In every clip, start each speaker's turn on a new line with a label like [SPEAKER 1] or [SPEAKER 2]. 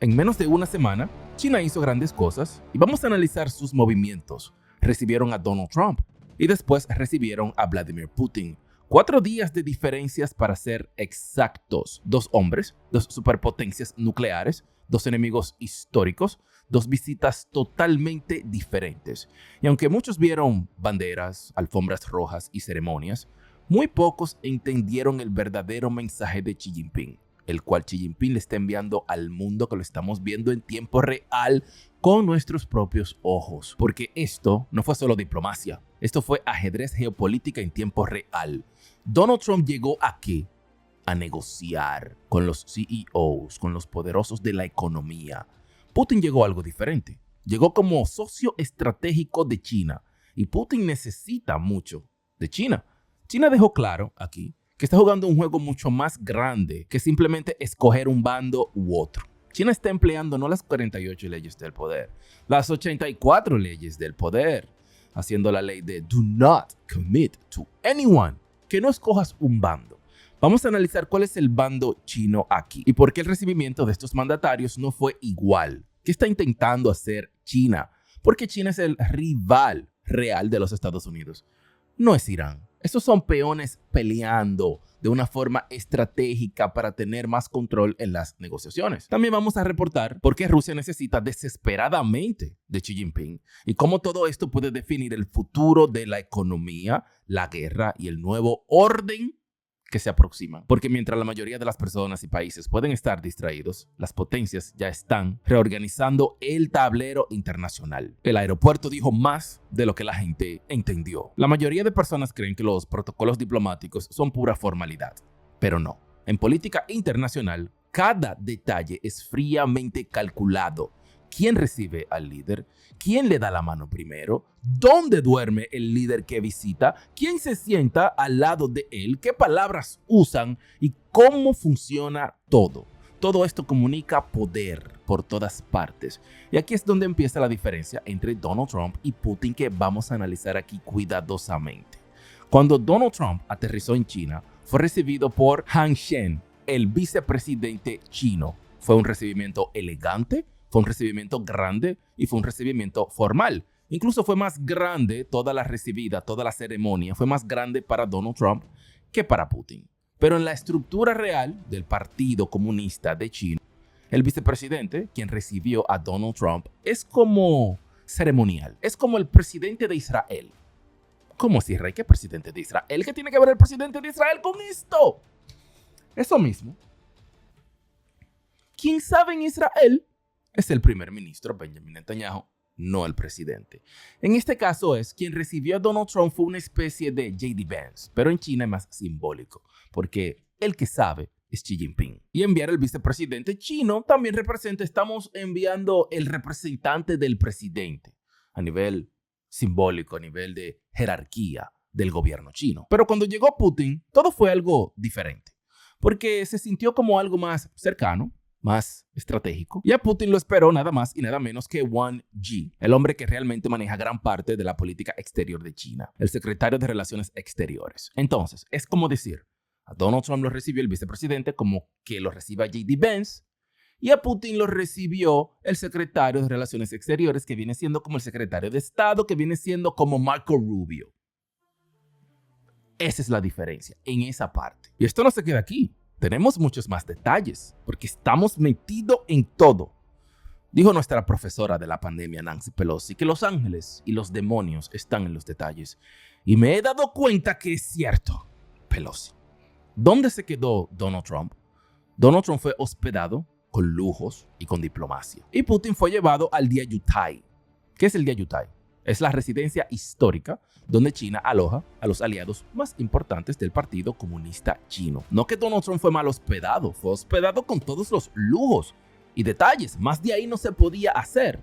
[SPEAKER 1] En menos de una semana, China hizo grandes cosas y vamos a analizar sus movimientos. Recibieron a Donald Trump y después recibieron a Vladimir Putin. 4 días de diferencias para ser exactos. 2 hombres, 2 superpotencias nucleares, 2 enemigos históricos, 2 visitas totalmente diferentes. Y aunque muchos vieron banderas, alfombras rojas y ceremonias, muy pocos entendieron el verdadero mensaje de Xi Jinping, el cual Xi Jinping le está enviando al mundo, que lo estamos viendo en tiempo real con nuestros propios ojos. Porque esto no fue solo diplomacia, esto fue ajedrez geopolítica en tiempo real. Donald Trump llegó aquí a negociar con los CEOs, con los poderosos de la economía. Putin llegó a algo diferente. Llegó como socio estratégico de China y Putin necesita mucho de China. China dejó claro aquí que está jugando un juego mucho más grande que simplemente escoger un bando u otro. China está empleando no las 48 leyes del poder, las 84 leyes del poder, haciendo la ley de do not commit to anyone, que no escojas un bando. Vamos a analizar cuál es el bando chino aquí y por qué el recibimiento de estos mandatarios no fue igual. ¿Qué está intentando hacer China? Porque China es el rival real de los Estados Unidos. No es Irán. Estos son peones peleando de una forma estratégica para tener más control en las negociaciones. También vamos a reportar por qué Rusia necesita desesperadamente de Xi Jinping y cómo todo esto puede definir el futuro de la economía, la guerra y el nuevo orden que se aproximan. Porque mientras la mayoría de las personas y países pueden estar distraídos, las potencias ya están reorganizando el tablero internacional. El aeropuerto dijo más de lo que la gente entendió. La mayoría de personas creen que los protocolos diplomáticos son pura formalidad, pero no. En política internacional, cada detalle es fríamente calculado. ¿Quién recibe al líder? ¿Quién le da la mano primero? ¿Dónde duerme el líder que visita? ¿Quién se sienta al lado de él? ¿Qué palabras usan? ¿Y cómo funciona todo? Todo esto comunica poder por todas partes. Y aquí es donde empieza la diferencia entre Donald Trump y Putin, que vamos a analizar aquí cuidadosamente. Cuando Donald Trump aterrizó en China, fue recibido por Han Zheng, el vicepresidente chino. Fue un recibimiento elegante, fue un recibimiento grande y fue un recibimiento formal. Incluso fue más grande toda la recibida, toda la ceremonia, fue más grande para Donald Trump que para Putin. Pero en la estructura real del Partido Comunista de China, el vicepresidente, quien recibió a Donald Trump, es como ceremonial, es como el presidente de Israel. ¿Cómo si rey? ¿Qué presidente de Israel? ¿Qué tiene que ver el presidente de Israel con esto? Eso mismo. ¿Quién sabe en Israel? Es el primer ministro Benjamin Netanyahu, no el presidente. En este caso quien recibió a Donald Trump fue una especie de J.D. Vance, pero en China es más simbólico, porque el que sabe es Xi Jinping. Y enviar al vicepresidente chino también representa, estamos enviando el representante del presidente a nivel simbólico, a nivel de jerarquía del gobierno chino. Pero cuando llegó Putin, todo fue algo diferente, porque se sintió como algo más cercano, más estratégico. Y a Putin lo esperó nada más y nada menos que Wang Yi, el hombre que realmente maneja gran parte de la política exterior de China, el secretario de Relaciones Exteriores. Entonces, es como decir, a Donald Trump lo recibió el vicepresidente como que lo reciba J.D. Vance, y a Putin lo recibió el secretario de Relaciones Exteriores, que viene siendo como el secretario de Estado, que viene siendo como Marco Rubio. Esa es la diferencia en esa parte. Y esto no se queda aquí. Tenemos muchos más detalles, porque estamos metidos en todo. Dijo nuestra profesora de la pandemia, Nancy Pelosi, que los ángeles y los demonios están en los detalles. Y me he dado cuenta que es cierto, Pelosi. ¿Dónde se quedó Donald Trump? Donald Trump fue hospedado con lujos y con diplomacia. Y Putin fue llevado al Diayutai. ¿Qué es el Diayutai? Es la residencia histórica donde China aloja a los aliados más importantes del Partido Comunista Chino. No que Donald Trump fue mal hospedado, fue hospedado con todos los lujos y detalles. Más de ahí no se podía hacer.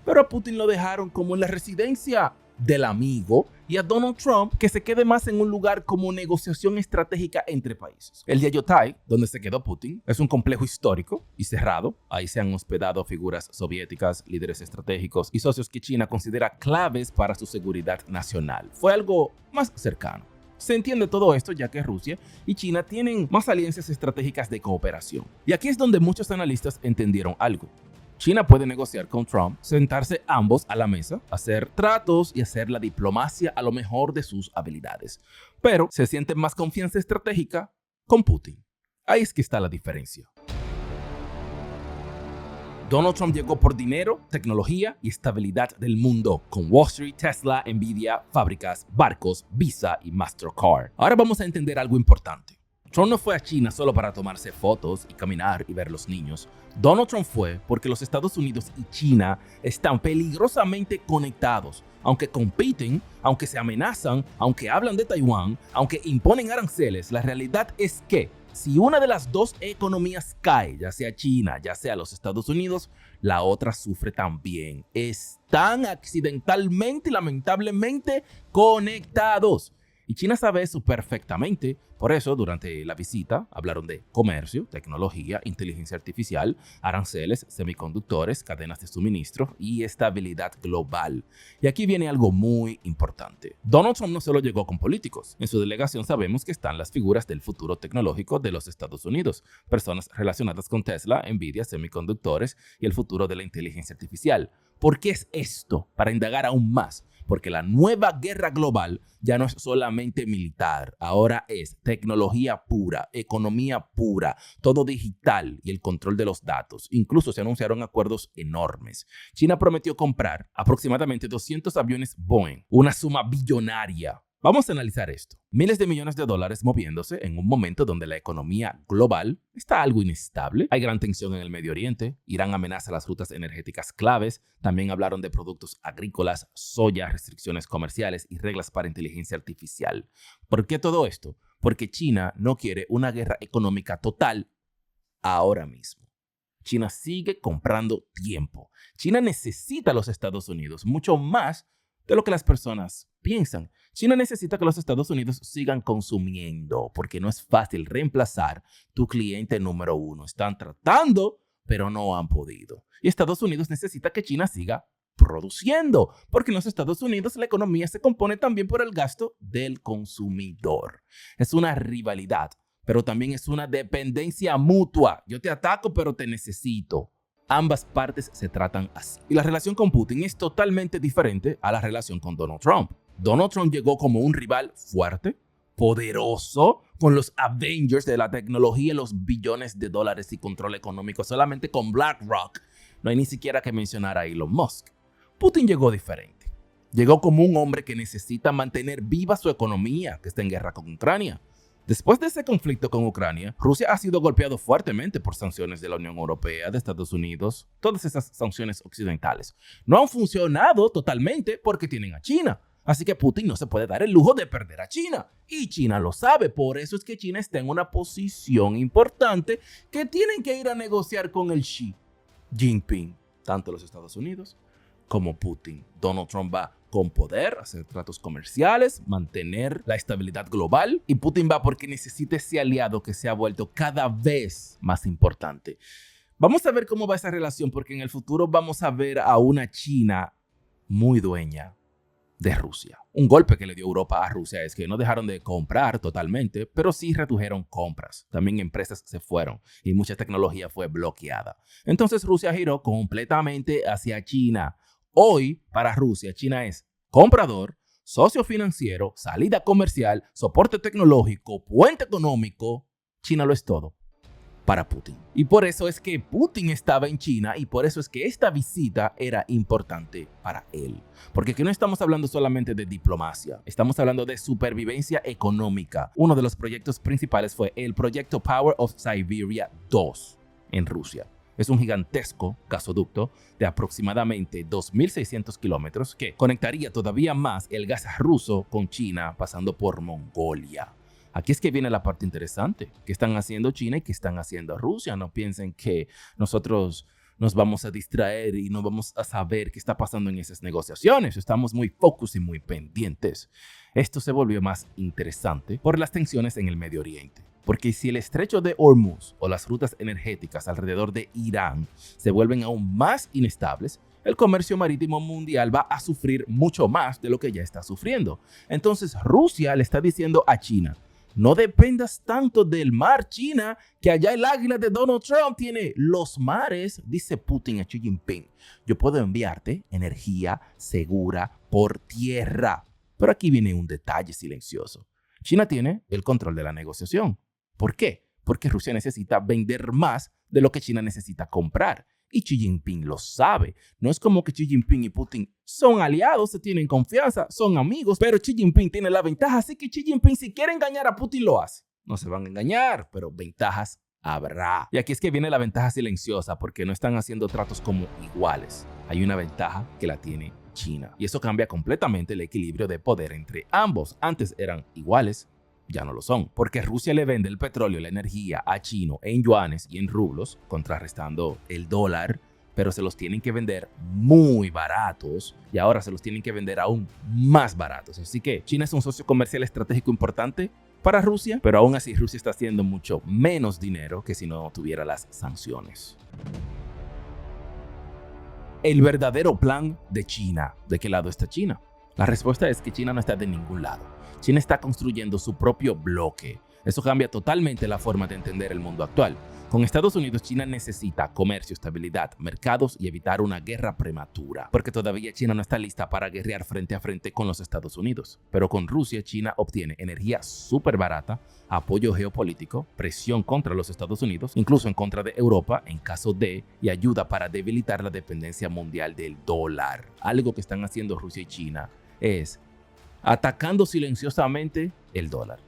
[SPEAKER 1] Pero a Putin lo dejaron como en la residencia del amigo y a Donald Trump que se quede más en un lugar como negociación estratégica entre países. El Diayutai, donde se quedó Putin, es un complejo histórico y cerrado. Ahí se han hospedado figuras soviéticas, líderes estratégicos y socios que China considera claves para su seguridad nacional. Fue algo más cercano. Se entiende todo esto ya que Rusia y China tienen más alianzas estratégicas de cooperación. Y aquí es donde muchos analistas entendieron algo. China puede negociar con Trump, sentarse ambos a la mesa, hacer tratos y hacer la diplomacia a lo mejor de sus habilidades. Pero se siente más confianza estratégica con Putin. Ahí es que está la diferencia. Donald Trump llegó por dinero, tecnología y estabilidad del mundo, con Wall Street, Tesla, Nvidia, fábricas, barcos, Visa y Mastercard. Ahora vamos a entender algo importante. Trump no fue a China solo para tomarse fotos y caminar y ver los niños. Donald Trump fue porque los Estados Unidos y China están peligrosamente conectados. Aunque compiten, aunque se amenazan, aunque hablan de Taiwán, aunque imponen aranceles, la realidad es que si una de las dos economías cae, ya sea China, ya sea los Estados Unidos, la otra sufre también. Están accidentalmente y lamentablemente conectados. Y China sabe eso perfectamente. Por eso, durante la visita, hablaron de comercio, tecnología, inteligencia artificial, aranceles, semiconductores, cadenas de suministro y estabilidad global. Y aquí viene algo muy importante. Donald Trump no solo llegó con políticos. En su delegación sabemos que están las figuras del futuro tecnológico de los Estados Unidos, personas relacionadas con Tesla, Nvidia, semiconductores y el futuro de la inteligencia artificial. ¿Por qué es esto? Para indagar aún más. Porque la nueva guerra global ya no es solamente militar, ahora es tecnología pura, economía pura, todo digital y el control de los datos. Incluso se anunciaron acuerdos enormes. China prometió comprar aproximadamente 200 aviones Boeing, una suma billonaria. Vamos a analizar esto. Miles de millones de dólares moviéndose en un momento donde la economía global está algo inestable. Hay gran tensión en el Medio Oriente. Irán amenaza las rutas energéticas claves. También hablaron de productos agrícolas, soya, restricciones comerciales y reglas para inteligencia artificial. ¿Por qué todo esto? Porque China no quiere una guerra económica total ahora mismo. China sigue comprando tiempo. China necesita a los Estados Unidos mucho más de lo que las personas piensan. China necesita que los Estados Unidos sigan consumiendo, porque no es fácil reemplazar tu cliente número uno. Están tratando, pero no han podido. Y Estados Unidos necesita que China siga produciendo, porque en los Estados Unidos la economía se compone también por el gasto del consumidor. Es una rivalidad, pero también es una dependencia mutua. Yo te ataco, pero te necesito. Ambas partes se tratan así. Y la relación con Putin es totalmente diferente a la relación con Donald Trump. Donald Trump llegó como un rival fuerte, poderoso, con los Avengers de la tecnología, los billones de dólares y control económico. Solamente con BlackRock no hay ni siquiera que mencionar a Elon Musk. Putin llegó diferente. Llegó como un hombre que necesita mantener viva su economía, que está en guerra con Ucrania. Después de ese conflicto con Ucrania, Rusia ha sido golpeado fuertemente por sanciones de la Unión Europea, de Estados Unidos, todas esas sanciones occidentales. No han funcionado totalmente porque tienen a China. Así que Putin no se puede dar el lujo de perder a China. Y China lo sabe, por eso es que China está en una posición importante que tienen que ir a negociar con el Xi Jinping, tanto los Estados Unidos como Putin. Donald Trump va con poder, hacer tratos comerciales, mantener la estabilidad global, y Putin va porque necesita ese aliado que se ha vuelto cada vez más importante. Vamos a ver cómo va esa relación, porque en el futuro vamos a ver a una China muy dueña de Rusia. Un golpe que le dio Europa a Rusia es que no dejaron de comprar totalmente, pero sí redujeron compras. También empresas se fueron y mucha tecnología fue bloqueada. Entonces Rusia giró completamente hacia China. Hoy, para Rusia, China es comprador, socio financiero, salida comercial, soporte tecnológico, puente económico. China lo es todo para Putin. Y por eso es que Putin estaba en China y por eso es que esta visita era importante para él. Porque aquí no estamos hablando solamente de diplomacia, estamos hablando de supervivencia económica. Uno de los proyectos principales fue el proyecto Power of Siberia 2 en Rusia. Es un gigantesco gasoducto de aproximadamente 2.600 kilómetros que conectaría todavía más el gas ruso con China pasando por Mongolia. Aquí es que viene la parte interesante. ¿Qué están haciendo China y qué están haciendo Rusia? No piensen que nosotros nos vamos a distraer y no vamos a saber qué está pasando en esas negociaciones. Estamos muy focus y muy pendientes. Esto se volvió más interesante por las tensiones en el Medio Oriente. Porque si el estrecho de Hormuz o las rutas energéticas alrededor de Irán se vuelven aún más inestables, el comercio marítimo mundial va a sufrir mucho más de lo que ya está sufriendo. Entonces Rusia le está diciendo a China, no dependas tanto del mar, China, que allá el águila de Donald Trump tiene los mares, dice Putin a Xi Jinping. Yo puedo enviarte energía segura por tierra. Pero aquí viene un detalle silencioso. China tiene el control de la negociación. ¿Por qué? Porque Rusia necesita vender más de lo que China necesita comprar. Y Xi Jinping lo sabe. No es como que Xi Jinping y Putin son aliados, se tienen confianza, son amigos, pero Xi Jinping tiene la ventaja, así que Xi Jinping si quiere engañar a Putin lo hace. No se van a engañar, pero ventajas habrá. Y aquí es que viene la ventaja silenciosa, porque no están haciendo tratos como iguales. Hay una ventaja que la tiene China. Y eso cambia completamente el equilibrio de poder entre ambos. Antes eran iguales, ya no lo son, porque Rusia le vende el petróleo y la energía a China en yuanes y en rublos, contrarrestando el dólar, pero se los tienen que vender muy baratos y ahora se los tienen que vender aún más baratos. Así que China es un socio comercial estratégico importante para Rusia, pero aún así Rusia está haciendo mucho menos dinero que si no tuviera las sanciones. El verdadero plan de China. ¿De qué lado está China? La respuesta es que China no está de ningún lado. China está construyendo su propio bloque. Eso cambia totalmente la forma de entender el mundo actual. Con Estados Unidos, China necesita comercio, estabilidad, mercados y evitar una guerra prematura, porque todavía China no está lista para guerrear frente a frente con los Estados Unidos. Pero con Rusia, China obtiene energía súper barata, apoyo geopolítico, presión contra los Estados Unidos, incluso en contra de Europa en caso de, y ayuda para debilitar la dependencia mundial del dólar. Algo que están haciendo Rusia y China es atacando silenciosamente el dólar.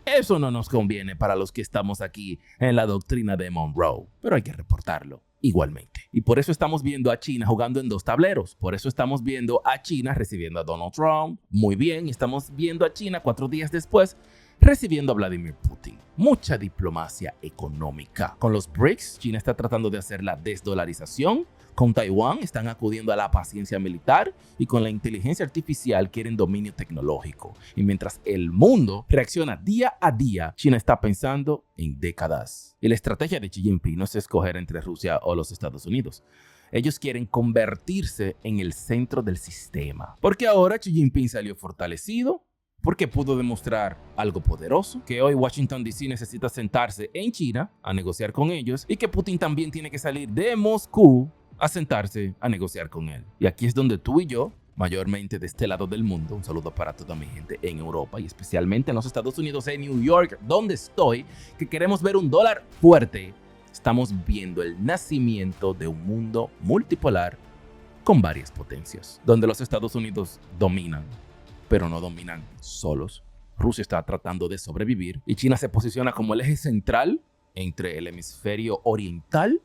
[SPEAKER 1] Eso no nos conviene para los que estamos aquí en la doctrina de Monroe, pero hay que reportarlo igualmente. Y por eso estamos viendo a China jugando en dos tableros. Por eso estamos viendo a China recibiendo a Donald Trump muy bien, y estamos viendo a China 4 días después recibiendo a Vladimir Putin. Mucha diplomacia económica. Con los BRICS, China está tratando de hacer la desdolarización. Con Taiwán están acudiendo a la paciencia militar y con la inteligencia artificial quieren dominio tecnológico. Y mientras el mundo reacciona día a día, China está pensando en décadas. Y la estrategia de Xi Jinping no es escoger entre Rusia o los Estados Unidos. Ellos quieren convertirse en el centro del sistema. Porque ahora Xi Jinping salió fortalecido, porque pudo demostrar algo poderoso, que hoy Washington DC necesita sentarse en China a negociar con ellos y que Putin también tiene que salir de Moscú a sentarse a negociar con él. Y aquí es donde tú y yo, mayormente de este lado del mundo, un saludo para toda mi gente en Europa y especialmente en los Estados Unidos, en New York, donde estoy, que queremos ver un dólar fuerte, estamos viendo el nacimiento de un mundo multipolar con varias potencias, donde los Estados Unidos dominan, pero no dominan solos. Rusia está tratando de sobrevivir y China se posiciona como el eje central entre el hemisferio oriental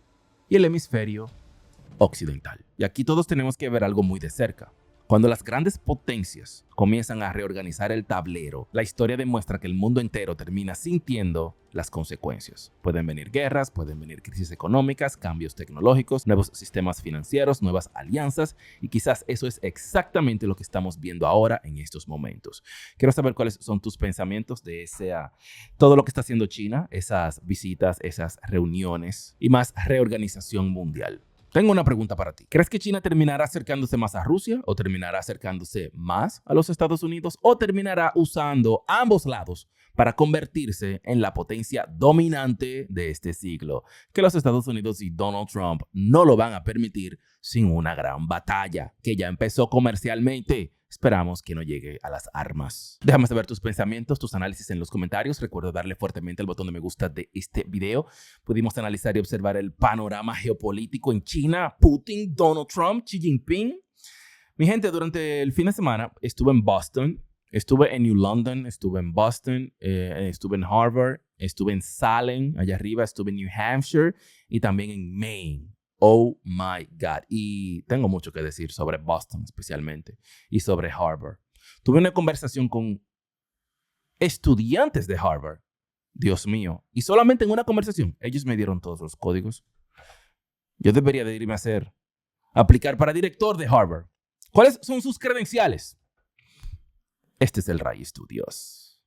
[SPEAKER 1] y el hemisferio occidental. Y aquí todos tenemos que ver algo muy de cerca. Cuando las grandes potencias comienzan a reorganizar el tablero, la historia demuestra que el mundo entero termina sintiendo las consecuencias. Pueden venir guerras, pueden venir crisis económicas, cambios tecnológicos, nuevos sistemas financieros, nuevas alianzas, y quizás eso es exactamente lo que estamos viendo ahora en estos momentos. Quiero saber cuáles son tus pensamientos de todo lo que está haciendo China, esas visitas, esas reuniones y más reorganización mundial. Tengo una pregunta para ti. ¿Crees que China terminará acercándose más a Rusia o terminará acercándose más a los Estados Unidos o terminará usando ambos lados para convertirse en la potencia dominante de este siglo? Que los Estados Unidos y Donald Trump no lo van a permitir sin una gran batalla que ya empezó comercialmente. Esperamos que no llegue a las armas. Déjame saber tus pensamientos, tus análisis en los comentarios. Recuerda darle fuertemente al botón de me gusta de este video. Pudimos analizar y observar el panorama geopolítico en China, Putin, Donald Trump, Xi Jinping. Mi gente, durante el fin de semana estuve en Boston, estuve en New London, estuve en Boston, estuve en Harvard, estuve en Salem, allá arriba, estuve en New Hampshire y también en Maine. Oh my God. Y tengo mucho que decir sobre Boston especialmente y sobre Harvard. Tuve una conversación con estudiantes de Harvard. Dios mío. Y solamente en una conversación, ellos me dieron todos los códigos. Yo debería de irme a aplicar para director de Harvard. ¿Cuáles son sus credenciales? Este es el Ray Studios.